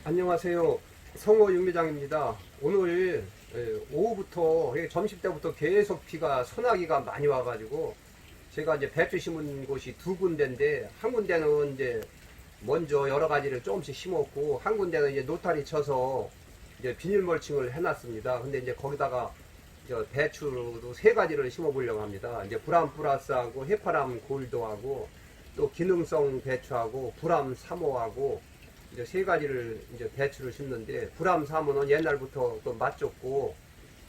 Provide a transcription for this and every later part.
안녕하세요. 성호 육미장입니다. 오늘 오후부터 점심때부터 계속 비가 소나기가 많이 와가지고 제가 이제 배추 심은 곳이 두 군데인데, 한 군데는 이제 먼저 여러 가지를 조금씩 심었고, 한 군데는 이제 노타리 쳐서 이제 비닐 멀칭을 해놨습니다. 근데 이제 거기다가 배추도 세 가지를 심어 보려고 합니다. 이제 브람 플러스하고 해파람 골드하고 또 기능성 배추하고 브람 3호하고 이제 세 가지를 이제 배추를 심는데, 브람 3호는 옛날부터 맛 좋고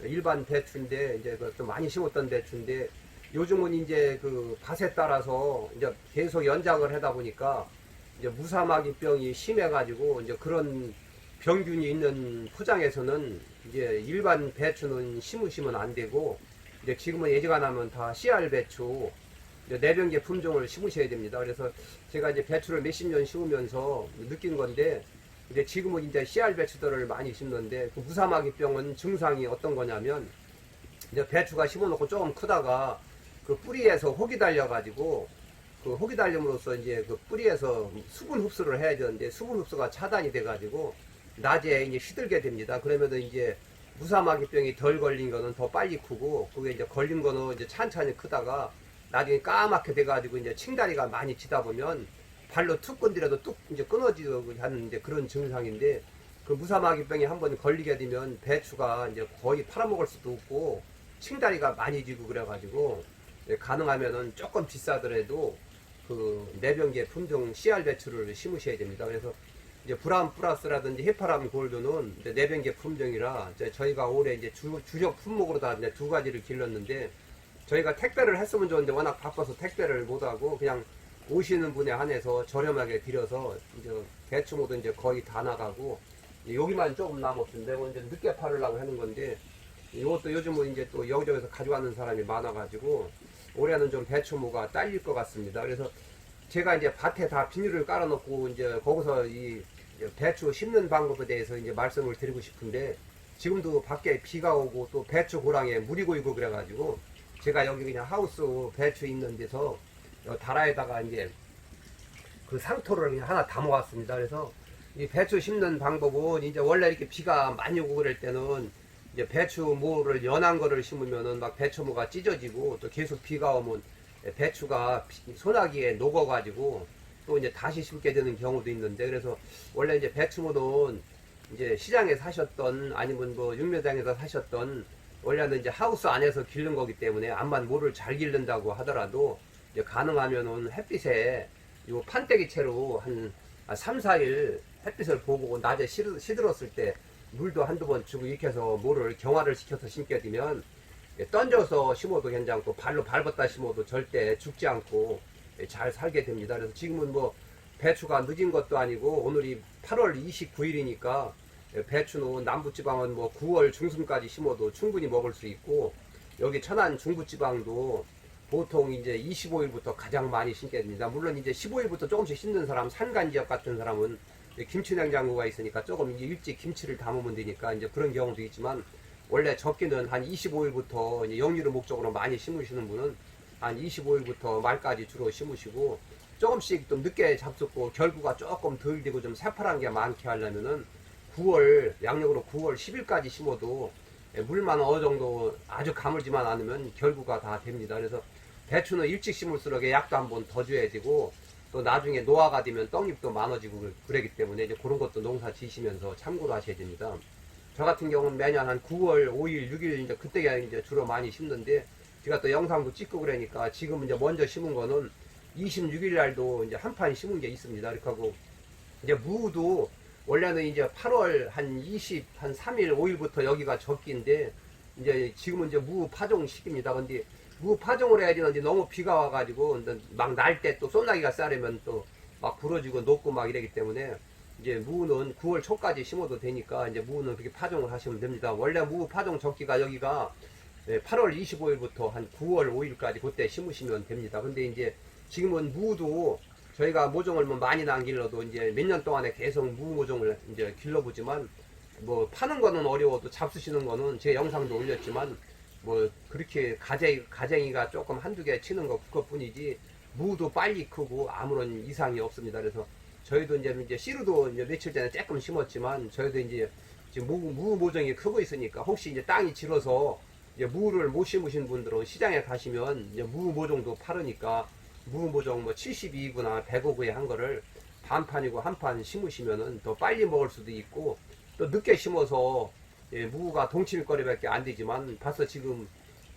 일반 배추인데 이제 또 많이 심었던 배추인데, 요즘은 이제 그 밭에 따라서 이제 계속 연장을 하다 보니까 이제 무사마귀병이 심해가지고 이제 그런 병균이 있는 포장에서는 이제 일반 배추는 심으시면 안 되고, 이제 지금은 예지간하면 다 CR 배추 내병계 품종을 심으셔야 됩니다. 그래서 제가 이제 배추를 몇십 년 심으면서 느낀 건데, 이제 지금은 이제 CR 배추들을 많이 심는데, 그 무사마귀병은 증상이 어떤 거냐면, 이제 배추가 심어놓고 조금 크다가 그 뿌리에서 혹이 달려가지고, 그 혹이 달림으로써 이제 그 뿌리에서 수분 흡수를 해야 되는데, 수분 흡수가 차단이 돼가지고 낮에 이제 시들게 됩니다. 그러면은 이제 무사마귀병이 덜 걸린 거는 더 빨리 크고, 그게 이제 걸린 거는 이제 찬찬히 크다가 나중에 까맣게 돼가지고 이제 칭다리가 많이 치다 보면 발로 툭 건드려도 뚝 이제 끊어지고 하는 이제 그런 증상인데, 그 무사마귀병이 한번 걸리게 되면 배추가 이제 거의 팔아먹을 수도 없고 칭다리가 많이 지고 그래가지고, 가능하면은 조금 비싸더라도 그 내병계 품종 CR 배추를 심으셔야 됩니다. 그래서 이제 브람 플러스라든지 해파람 골드는 이제 내병계 품종이라 이제 저희가 올해 이제 주력 품목으로 다 이제 두 가지를 길렀는데, 저희가 택배를 했으면 좋은데 워낙 바빠서 택배를 못하고 그냥 오시는 분에 한해서 저렴하게 드려서 이제 배추 모두 이제 거의 다 나가고, 여기만 조금 남았는데 이제 늦게 팔으려고 하는 건데, 이것도 요즘은 이제 또 여기저기서 가져가는 사람이 많아가지고 올해는 좀 배추무가 딸릴 것 같습니다. 그래서 제가 이제 밭에 다 비닐을 깔아놓고 이제 거기서 이 배추 심는 방법에 대해서 이제 말씀을 드리고 싶은데, 지금도 밖에 비가 오고 또 배추 고랑에 물이 고이고 그래가지고 제가 여기 그냥 하우스 배추 있는 데서 다라에다가 이제 그 상토를 그냥 하나 담아왔습니다. 그래서 이 배추 심는 방법은, 이제 원래 이렇게 비가 많이 오고 그럴 때는 이제 배추모를 연한 거를 심으면은 막 배추모가 찢어지고, 또 계속 비가 오면 배추가 소나기에 녹아가지고 또 이제 다시 심게 되는 경우도 있는데, 그래서 원래 이제 배추모는 이제 시장에 사셨던 아니면 뭐 육묘장에서 사셨던, 원래는 이제 하우스 안에서 기른 거기 때문에 암만 모를 잘 기른다고 하더라도 이제 가능하면은 햇빛에 요 판때기 채로 한 3, 4일 햇빛을 보고 낮에 시들었을 때 물도 한두 번 주고 이렇게 해서 모를 경화를 시켜서 심게 되면 던져서 심어도 괜찮고 발로 밟았다 심어도 절대 죽지 않고 잘 살게 됩니다. 그래서 지금은 뭐 배추가 늦은 것도 아니고 오늘이 8월 29일이니까 배추는 남부지방은 뭐 9월 중순까지 심어도 충분히 먹을 수 있고, 여기 천안 중부지방도 보통 이제 25일부터 가장 많이 심게 됩니다. 물론 이제 15일부터 조금씩 심는 사람, 산간 지역 같은 사람은 김치 냉장고가 있으니까 조금 이제 일찍 김치를 담으면 되니까 이제 그런 경우도 있지만, 원래 적기는 한 25일부터 이제 영유를 목적으로 많이 심으시는 분은 한 25일부터 말까지 주로 심으시고, 조금씩 좀 늦게 잡숫고 결구가 조금 덜 되고 좀 새파란 게 많게 하려면은 9월, 양력으로 9월 10일까지 심어도 물만 어느 정도 아주 가물지만 않으면 결구가 다 됩니다. 그래서 배추는 일찍 심을수록 약도 한번 더 줘야 되고, 또 나중에 노화가 되면 떡잎도 많아지고 그러기 때문에 이제 그런 것도 농사 지시면서 참고로 하셔야 됩니다. 저 같은 경우는 매년 한 9월 5일, 6일 이제 그때 이제 주로 많이 심는데, 제가 또 영상도 찍고 그러니까 지금 이제 먼저 심은 거는 26일 날도 이제 한 판 심은 게 있습니다. 이렇게 하고 이제 무도 원래는 이제 8월 한 3일, 5일부터 여기가 적기인데, 이제 지금은 이제 무 파종 시기입니다. 근데 무 파종을 해야 되는데 너무 비가 와가지고 막 날 때 또 소나기가 싸려면 또 막 부러지고 녹고 막 이러기 때문에 이제 무는 9월 초까지 심어도 되니까 이제 무는 그렇게 파종을 하시면 됩니다. 원래 무 파종 적기가 여기가 8월 25일부터 한 9월 5일까지 그때 심으시면 됩니다. 근데 이제 지금은 무도 저희가 모종을 뭐 많이는 안 길러도 이제 몇 년 동안에 계속 무 모종을 이제 길러보지만, 뭐 파는 거는 어려워도 잡수시는 거는 제 영상도 올렸지만 뭐 그렇게 가쟁이가 조금 한두 개 치는 거 그것뿐이지 무도 빨리 크고 아무런 이상이 없습니다. 그래서 저희도 이제 씨루도 이제 며칠 전에 조금 심었지만 저희도 이제 지금 무 모종이 크고 있으니까 혹시 이제 땅이 질어서 이제 무를 못 심으신 분들은 시장에 가시면 이제 무 모종도 파르니까 무 모종 뭐 72구나 105구에 한 거를 반판이고 한 판 심으시면은 더 빨리 먹을 수도 있고 또 늦게 심어서 예, 무가 동치미거리밖에 안 되지만 벌써 지금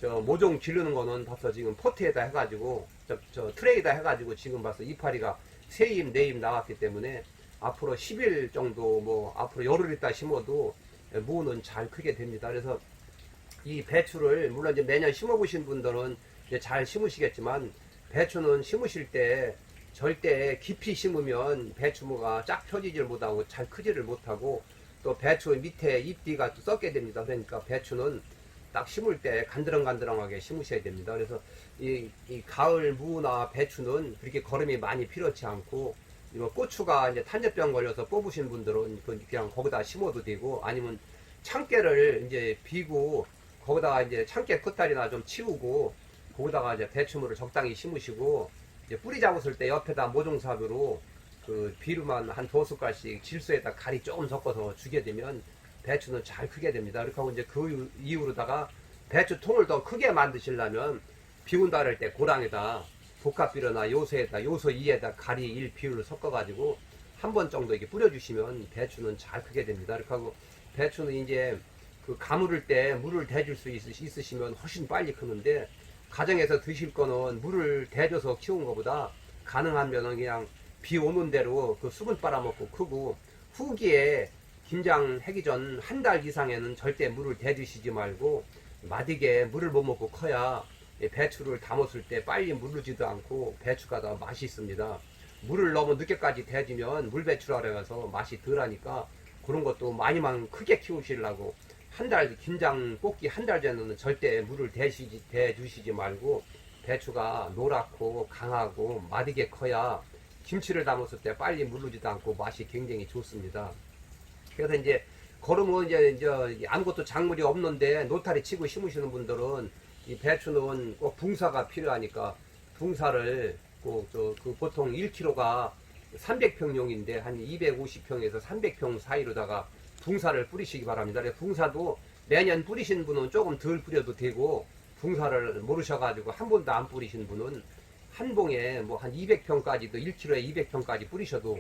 저 모종 기르는 거는 벌써 지금 포트에다 해가지고 저 트레이다 해가지고 지금 벌써 이파리가 3임 4임 나왔기 때문에 앞으로 10일 정도 뭐 앞으로 열흘 있다 심어도 무는 잘 크게 됩니다. 그래서 이 배추를 물론 이제 매년 심어보신 분들은 이제 잘 심으시겠지만 배추는 심으실 때 절대 깊이 심으면 배추무가 쫙 펴지질 못하고 잘 크지를 못하고 또 배추 밑에 잎뒤가 또 썩게 됩니다. 그러니까 배추는 딱 심을 때 간드렁간드렁하게 심으셔야 됩니다. 그래서 이 가을 무나 배추는 그렇게 거름이 많이 필요치 않고 이거 고추가 이제 탄저병 걸려서 뽑으신 분들은 그냥 거기다 심어도 되고 아니면 참깨를 이제 비고 거기다가 이제 참깨 끝다리나 좀 치우고 거기다가 이제 배추물을 적당히 심으시고 이제 뿌리 잡았을 때 옆에다 모종삽으로 그 비료만 한 2숟갈씩 질소에다 가리 조금 섞어서 주게 되면 배추는 잘 크게 됩니다. 그렇게 하고 이제 그 이후로다가 배추통을 더 크게 만드시려면 비운 다를 때 고랑에다 복합비료나 요소에다 요소 2에다 가리 1 비율을 섞어가지고 한 번 정도 이렇게 뿌려주시면 배추는 잘 크게 됩니다. 그렇게 하고 배추는 이제 그 가물을 때 물을 대줄 수 있으시면 훨씬 빨리 크는데 가정에서 드실 거는 물을 대줘서 키운 것보다 가능하면 그냥 비 오는 대로 그 수분 빨아먹고 크고 후기에 김장하기 전 한 달 이상에는 절대 물을 대주시지 말고 마디게 물을 못 먹고 커야 배추를 담았을 때 빨리 물르지도 않고 배추가 더 맛있습니다. 물을 너무 늦게까지 대주면 물배추라 그래서 맛이 덜하니까 그런 것도 많이만 크게 키우시려고 한 달 김장 뽑기 한 달 전에는 절대 물을 대주시지 말고 배추가 노랗고 강하고 마디게 커야 김치를 담았을 때 빨리 물르지도 않고 맛이 굉장히 좋습니다. 그래서 이제 걸으면 이제 아무것도 작물이 없는데 노타리 치고 심으시는 분들은 이 배추는 꼭 붕사가 필요하니까 붕사를 그 보통 1kg가 300평용인데 한 250평에서 300평 사이로다가 붕사를 뿌리시기 바랍니다. 붕사도 매년 뿌리신 분은 조금 덜 뿌려도 되고 붕사를 모르셔가지고 한 번도 안 뿌리신 분은 한 봉에 뭐 한 200평까지도 1kg에 200평까지 뿌리셔도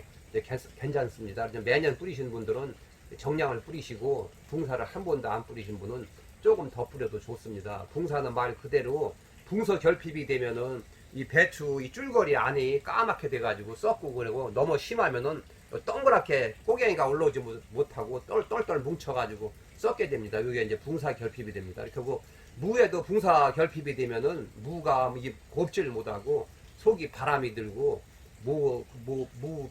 괜찮습니다. 매년 뿌리신 분들은 정량을 뿌리시고 붕사를 한 번도 안 뿌리신 분은 조금 더 뿌려도 좋습니다. 붕사는 말 그대로 붕서 결핍이 되면은 이 배추 이 줄거리 안이 까맣게 돼가지고 썩고 그러고 너무 심하면은 동그랗게 꼬갱이가 올라오지 못하고 똘똘 뭉쳐가지고 썩게 됩니다. 이게 이제 붕사 결핍이 됩니다. 이렇게 하고 무에도 붕사 결핍이 되면은 무가 이게 곱질 못하고 속이 바람이 들고 무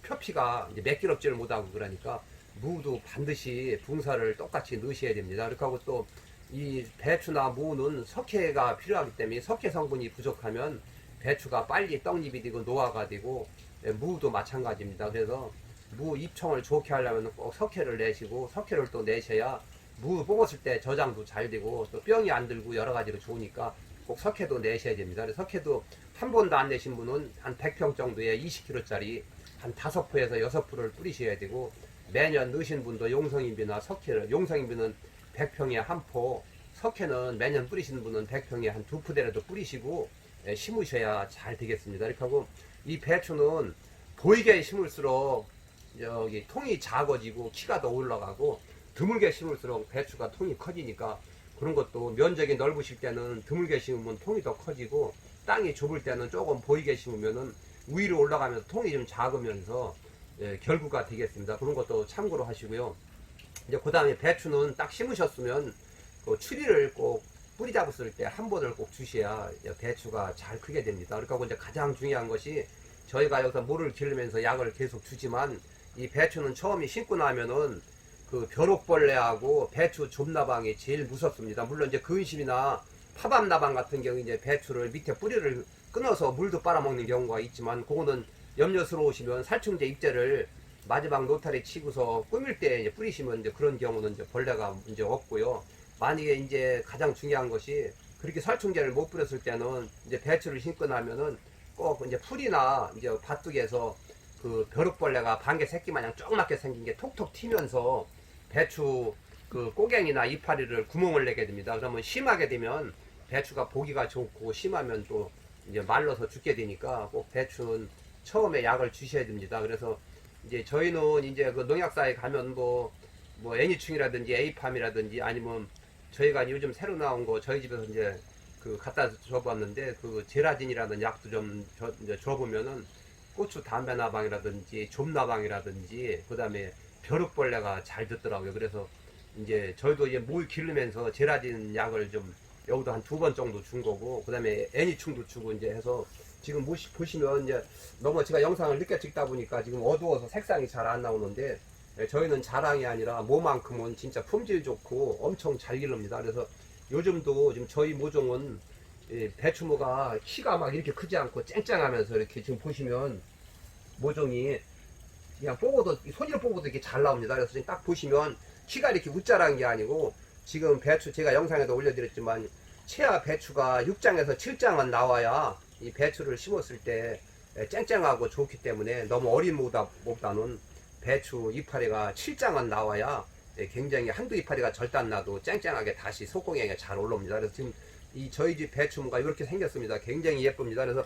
표피가 이제 매끄럽지를 못하고 그러니까 무도 반드시 붕사를 똑같이 넣으셔야 됩니다. 이렇게 하고 또 이 배추나 무는 석회가 필요하기 때문에 석회 성분이 부족하면 배추가 빨리 떡잎이 되고 노화가 되고 무도 마찬가지입니다. 그래서 무 잎청을 좋게 하려면 꼭 석회를 내시고 석회를 또 내셔야 무 뽑았을 때 저장도 잘 되고 또 병이 안 들고 여러 가지로 좋으니까 꼭 석회도 내셔야 됩니다. 석회도 한 번도 안 내신 분은 한 100평 정도에 20kg짜리 한 5포에서 6포를 뿌리셔야 되고 매년 넣으신 분도 용성인비나 석회를 용성인비는 100평에 한 포, 석회는 매년 뿌리시는 분은 100평에 한 2포대라도 뿌리시고 심으셔야 잘 되겠습니다. 이렇게 하고 이 배추는 보이게 심을수록 여기 통이 작아지고 키가 더 올라가고 드물게 심을수록 배추가 통이 커지니까 그런 것도 면적이 넓으실 때는 드물게 심으면 통이 더 커지고 땅이 좁을 때는 조금 보이게 심으면은 위로 올라가면서 통이 좀 작으면서 결구가 되겠습니다. 그런 것도 참고로 하시고요. 이제 그 다음에 배추는 딱 심으셨으면 그 추리를 꼭 뿌리 잡았을 때 한 번을 꼭 주셔야 배추가 잘 크게 됩니다. 그러니까 이제 가장 중요한 것이 저희가 여기서 물을 기르면서 약을 계속 주지만 이 배추는 처음에 심고 나면은 그 벼룩벌레하고 배추 좀나방이 제일 무섭습니다. 물론 이제 근심이나 파밤나방 같은 경우 이제 배추를 밑에 뿌리를 끊어서 물도 빨아먹는 경우가 있지만 그거는 염려스러우시면 살충제 입제를 마지막 노타리 치고서 꾸밀 때 이제 뿌리시면 이제 그런 경우는 이제 벌레가 이제 없고요. 만약에 이제 가장 중요한 것이 그렇게 살충제를 못 뿌렸을 때는 이제 배추를 심고 나면은 꼭 이제 풀이나 이제 밭둑에서 그 벼룩벌레가 반개 새끼 마냥 조그맣게 생긴 게 톡톡 튀면서 배추 그 꼬갱이나 이파리를 구멍을 내게 됩니다. 그러면 심하게 되면 배추가 보기가 좋고 심하면 또 이제 말라서 죽게 되니까 꼭 배추는 처음에 약을 주셔야 됩니다. 그래서 이제 저희는 이제 그 농약사에 가면 뭐 애니충이라든지 에이팜이라든지 아니면 저희가 요즘 새로 나온 거 저희 집에서 이제 그 갖다 줘봤는데 그 제라딘이라는 약도 좀 이제 줘보면은 고추 담배나방이라든지 좀나방이라든지 그 다음에 벼룩벌레가 잘 듣더라고요. 그래서 이제 저희도 이제 물 기르면서 제라딘 약을 좀 여기도 한 2번 정도 준 거고 그 다음에 애니충도 주고 이제 해서 지금 보시면 이제 너무 제가 영상을 늦게 찍다 보니까 지금 어두워서 색상이 잘 안 나오는데 저희는 자랑이 아니라 뭐만큼은 진짜 품질 좋고 엄청 잘 기릅니다. 그래서 요즘도 지금 저희 모종은 배추모가 키가 막 이렇게 크지 않고 쨍쨍하면서 이렇게 지금 보시면 모종이 그냥 뽑아도 손으로 뽑아도 이렇게 잘 나옵니다. 그래서 지금 딱 보시면 키가 이렇게 우짜란 게 아니고 지금 배추 제가 영상에도 올려드렸지만 최하 배추가 6장에서 7장은 나와야 이 배추를 심었을 때 쨍쨍하고 좋기 때문에 너무 어린 모보다는 배추 이파리가 7장은 나와야 굉장히 한두 이파리가 절단 나도 쨍쨍하게 다시 속공행에 잘 올라옵니다. 그래서 지금 이 저희 집 배추가 이렇게 생겼습니다. 굉장히 예쁩니다. 그래서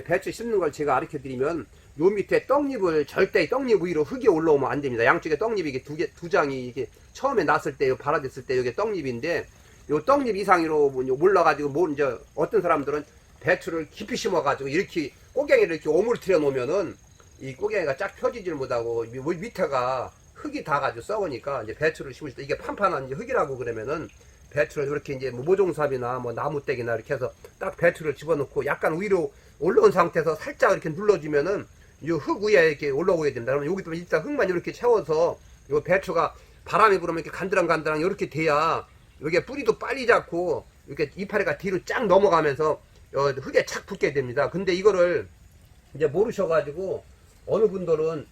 배추 심는 걸 제가 가르쳐 드리면 요 밑에 떡잎을 절대 떡잎 위로 흙이 올라오면 안 됩니다. 양쪽에 떡잎이 이게 두 장이 이게 처음에 났을 때 발아댔을 때 이게 떡잎인데 요 떡잎 이상으로 몰라가지고 뭐 이제 어떤 사람들은 배추를 깊이 심어가지고 이렇게 꼬갱이를 이렇게 오물트려 놓으면은 이 꼬갱이가 쫙 펴지질 못하고 밑에가 흙이 닿아가지고 썩으니까 이제 배추를 심을 때 이게 판판한 흙이라고 그러면은 배추를 이렇게 이제 모종삽이나 나무떼기나 이렇게 해서 딱 배추를 집어넣고 약간 위로 올라온 상태에서 살짝 이렇게 눌러주면은 이 흙 위에 이렇게 올라오게 됩니다. 그러면 여기도 일단 흙만 이렇게 채워서 이 배추가 바람이 불으면 이렇게 간드랑간드랑 이렇게 돼야 이게 뿌리도 빨리 잡고 이렇게 이파리가 뒤로 쫙 넘어가면서 흙에 착 붙게 됩니다. 근데 이거를 이제 모르셔가지고 어느 분들은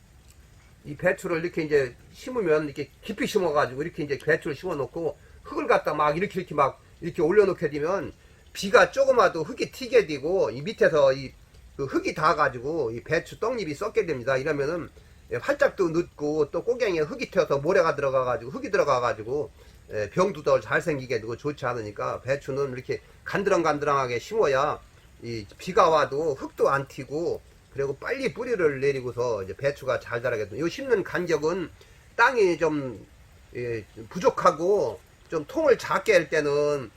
이 배추를 이렇게 이제 심으면 이렇게 깊이 심어가지고 이렇게 이제 배추를 심어 놓고 흙을 갖다 막 이렇게 막 이렇게 올려놓게 되면 비가 조금 와도 흙이 튀게 되고 이 밑에서 그 흙이 닿아가지고 이 배추 떡잎이 썩게 됩니다. 이러면은 활짝도 늦고 또 꼬갱이에 흙이 튀어서 모래가 들어가가지고 흙이 들어가가지고 병도 더 잘생기게 되고 좋지 않으니까 배추는 이렇게 간드렁간드렁하게 심어야 이 비가 와도 흙도 안 튀고 그리고 빨리 뿌리를 내리고서 이제 배추가 잘 자라게 됩니다. 이 심는 간격은 땅이 좀 부족하고 좀 통을 작게 할 때는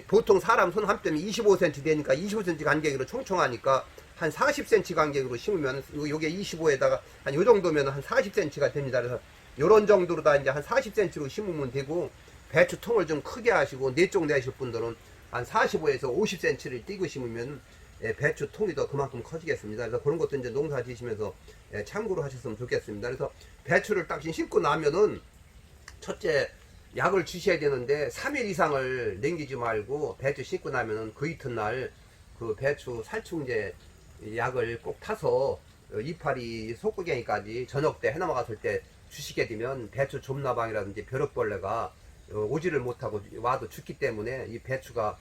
보통 사람 손 한 뼘이 25cm 되니까 25cm 간격으로 총총하니까 한 40cm 간격으로 심으면 요게 25에다가 한 요 정도면 한 40cm가 됩니다. 그래서 요런 정도로 다 이제 한 40cm로 심으면 되고 배추 통을 좀 크게 하시고 내쪽 내실 분들은 한 45에서 50cm를 띄고 심으면 배추 통이 더 그만큼 커지겠습니다. 그래서 그런 것도 이제 농사 지시면서 참고로 하셨으면 좋겠습니다. 그래서 배추를 딱 심고 나면은 첫째 약을 주셔야 되는데 3일 이상을 남기지 말고 배추 심고 나면은 그 이튿날 그 배추 살충제 약을 꼭 타서 이파리 속구갱이까지 저녁 때 해넘어갔을 때 주시게 되면 배추 좀나방이라든지 벼룩벌레가 오지를 못하고 와도 죽기 때문에 이 배추가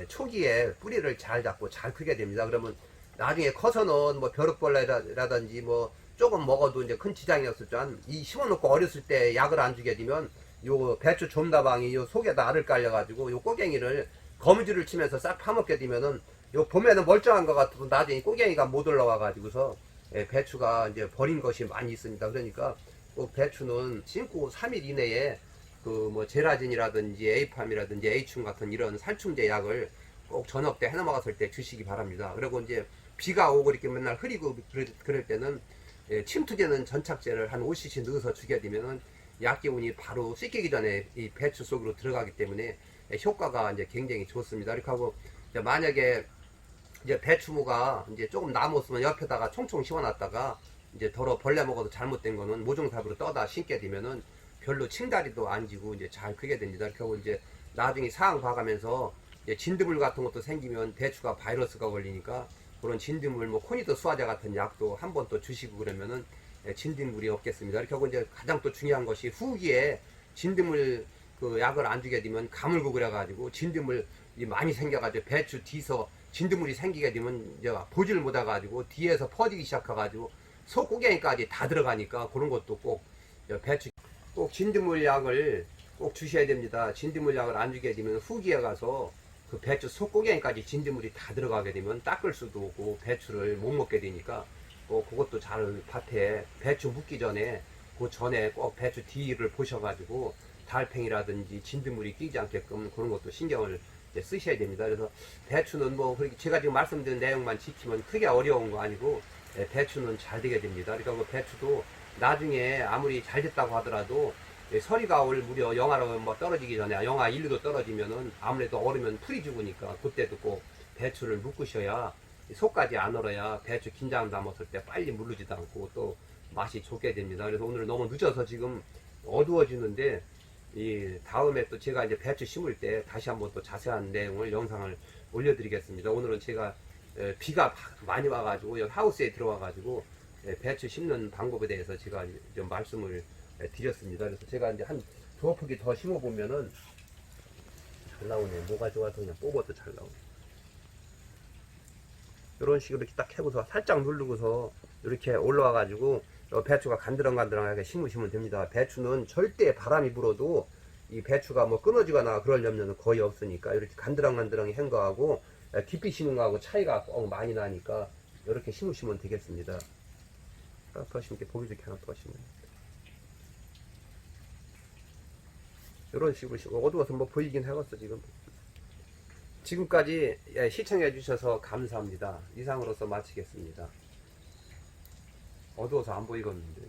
초기에 뿌리를 잘 잡고 잘 크게 됩니다. 그러면 나중에 커서는 뭐 벼룩벌레라든지 뭐 조금 먹어도 이제 큰 지장이 없었지만 이 심어놓고 어렸을 때 약을 안 주게 되면 요 배추 좀나방이 요 속에다 알을 깔려가지고 요 꼬갱이를 거미줄을 치면서 싹 파먹게 되면은 요 봄에는 멀쩡한 것 같아도 나중에 꼬갱이가 못 올라와가지고서 배추가 이제 버린 것이 많이 있습니다. 그러니까 배추는 심고 3일 이내에 그 뭐 제라진이라든지 에이팜이라든지 에이충 같은 이런 살충제 약을 꼭 저녁 때 해넘어갔을 때 주시기 바랍니다. 그리고 이제 비가 오고 이렇게 맨날 흐리고 그럴 때는 침투되는 전착제를 한 5cc 넣어서 주게 되면은 약기운이 바로 씻기기 전에 이 배추 속으로 들어가기 때문에 효과가 이제 굉장히 좋습니다. 이렇게 하고 이제 만약에 이제 배추무가 이제 조금 남았으면 옆에다가 총총 심어놨다가 이제 더러 벌레 먹어도 잘못된 거는 모종삽으로 떠다 심게 되면은 별로 층다리도 안 지고 이제 잘 크게 됩니다. 이렇게 하고 이제 나중에 상황 봐가면서 이제 진드물 같은 것도 생기면 배추가 바이러스가 걸리니까 그런 진드물 뭐 코니드 수화제 같은 약도 한번 또 주시고 그러면은 진드물이 없겠습니다. 이렇게 하고 이제 가장 또 중요한 것이 후기에 진드물 그 약을 안 주게 되면 가물고 그래가지고 진드물이 많이 생겨가지고 배추 뒤서 진드물이 생기게 되면 이제 보질 못해가지고 뒤에서 퍼지기 시작해가지고 속구갱이까지 다 들어가니까 그런 것도 꼭 배추 꼭 진드물약을 꼭 주셔야 됩니다. 진드물약을 안 주게 되면 후기에 가서 그 배추 속구갱이까지 진드물이 다 들어가게 되면 닦을 수도 없고 배추를 못 먹게 되니까 그것도 잘 밭에 배추 묻기 전에 그 전에 꼭 배추 뒤를 보셔가지고 달팽이라든지 진드물이 끼지 않게끔 그런 것도 신경을 쓰셔야 됩니다. 그래서 배추는 뭐 제가 지금 말씀드린 내용만 지키면 크게 어려운 거 아니고 배추는 잘 되게 됩니다. 그러니까 뭐 배추도 나중에 아무리 잘 됐다고 하더라도 서리가 올 무려 영하로 뭐 떨어지기 전에 영하 1, 2도 떨어지면은 아무래도 얼으면 풀이 죽으니까 그때도 꼭 배추를 묶으셔야 속까지 안 얼어야 배추 김장 담았을 때 빨리 물르지도 않고 또 맛이 좋게 됩니다. 그래서 오늘 너무 늦어서 지금 어두워지는데 이 다음에 또 제가 이제 배추 심을 때 다시 한번 또 자세한 내용을 영상을 올려드리겠습니다. 오늘은 제가 비가 많이 와가지고 여기 하우스에 들어와가지고 배추 심는 방법에 대해서 제가 좀 말씀을 드렸습니다. 그래서 제가 이제 한 두어 포기 더 심어보면은 잘 나오네. 뭐가 좋아서 그냥 뽑아도 잘 나오네. 이런 식으로 이렇게 딱 해고서 살짝 누르고서 이렇게 올라와가지고 배추가 간드렁간드렁하게 심으시면 됩니다. 배추는 절대 바람이 불어도 이 배추가 뭐 끊어지거나 그럴 염려는 거의 없으니까 이렇게 간드렁간드렁히 한 거하고 깊이 심은 거하고 차이가 꼭 많이 나니까 이렇게 심으시면 되겠습니다. 하나 더 심게 보기 좋게 하나 더 심으면 이런 식으로 심고 어두워서 뭐 보이긴 하겠어 지금. 지금까지 시청해 주셔서 감사합니다. 이상으로서 마치겠습니다. 어두워서 안 보이겠는데.